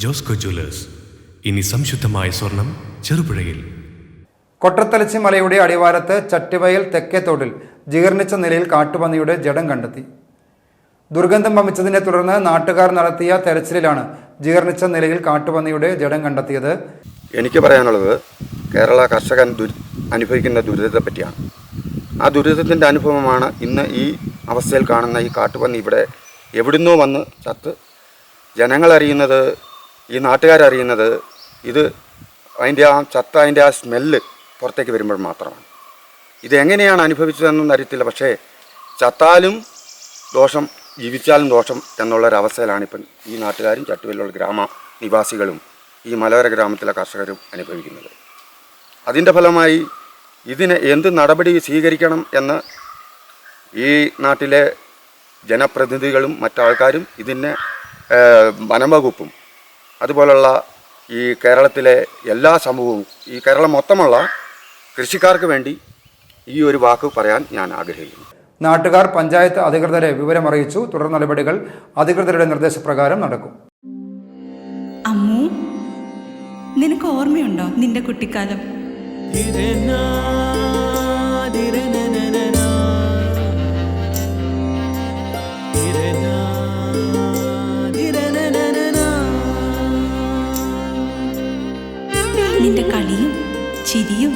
Josco Jewellers. ഇനി സംശുദ്ധമായ സ്വർണം ചെറുപുഴയിൽ. കൊട്ടത്തലച്ചി മലയുടെ അടിവാരത്ത് ചട്ടിവയൽ തെക്കേത്തോട്ടിൽ ജീർണിച്ച നിലയിൽ കാട്ടുപന്നിയുടെ ജഡം കണ്ടെത്തി. ദുർഗന്ധം വമിച്ചതിനെ തുടർന്ന് നാട്ടുകാർ നടത്തിയ തെരച്ചിലിലാണ് ജീർണിച്ച നിലയിൽ കാട്ടുപന്നിയുടെ ജഡം കണ്ടെത്തിയത്. എനിക്ക് പറയാനുള്ളത് കേരള കർഷകൻ അനുഭവിക്കുന്ന ദുരിതത്തെ പറ്റിയാണ്. ആ ദുരിതത്തിൻ്റെ അനുഭവമാണ് ഇന്ന് ഈ അവസ്ഥയിൽ കാണുന്ന ഈ കാട്ടുപന്നി. ഇവിടെ എവിടുന്നോ വന്ന് ചത്ത് ജനങ്ങളറിയുന്നത്, ഈ നാട്ടുകാരറിയുന്നത് ഇത് അതിൻ്റെ ആ സ്മെല്ല് പുറത്തേക്ക് വരുമ്പോൾ മാത്രമാണ്. ഇതെങ്ങനെയാണ് അനുഭവിച്ചതെന്നൊന്നും അറിയത്തില്ല. പക്ഷേ ചത്താലും ദോഷം, ജീവിച്ചാലും ദോഷം എന്നുള്ളൊരവസ്ഥയിലാണിപ്പം ഈ നാട്ടുകാരും ചട്ടുവയിലുള്ള ഗ്രാമനിവാസികളും ഈ മലയോര ഗ്രാമത്തിലെ കർഷകരും അനുഭവിക്കുന്നത്. അതിൻ്റെ ഫലമായി ഇതിന് എന്ത് നടപടി സ്വീകരിക്കണം എന്ന് ഈ നാട്ടിലെ ജനപ്രതിനിധികളും മറ്റാൾക്കാരും ഇതിനെ വനംവകുപ്പും അതുപോലുള്ള ഈ കേരളത്തിലെ എല്ലാ സമൂഹവും, ഈ കേരളം മൊത്തമുള്ള കൃഷിക്കാർക്ക് വേണ്ടി ഈ ഒരു വാക്ക് പറയാൻ ഞാൻ ആഗ്രഹിക്കുന്നു. നാട്ടുകാർ പഞ്ചായത്ത് അധികൃതരെ വിവരമറിയിച്ചു. തുടർ നടപടികൾ അധികൃതരുടെ നിർദ്ദേശപ്രകാരം നടക്കും. അമ്മു, നിനക്ക് ഓർമ്മയുണ്ടോ നിന്റെ കുട്ടിക്കാലം? നിന്റെ കളിയും ചിരിയും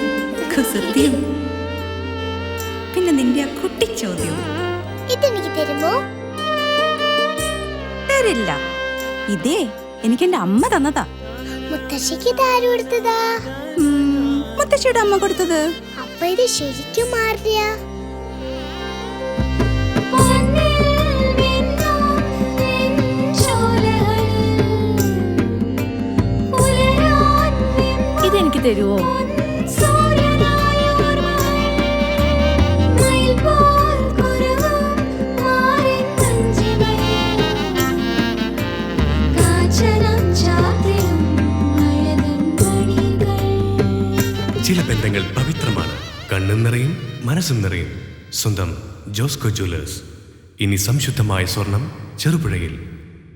കുസൃതിയും, പിന്നെ നിന്റെ ആ കുട്ടിച്ചോദ്യവും. ഇതെനിക്ക് തരുമോ? തരില്ല. ഇതേ എനിക്ക് എന്റെ അമ്മ തന്നതാ. മുത്തശ്ശിക്ക് ഇതാര് കൊടുത്തതാ? മുത്തശ്ശിയുടെ അമ്മ കൊടുത്തത്. അപ്പൊ ഇത് ശരിക്കും മാറിയ? ഇതെനിക്ക് തരുവോ? ചില ബന്ധങ്ങൾ പവിത്രമാണ്. കണ്ണും നിറയും മനസ്സും നിറയും. സ്വന്തം ജോസ്കോ ജ്വല്ലേഴ്സ്. ഇനി സംശുദ്ധമായ സ്വർണം ചെറുപുഴയിൽ.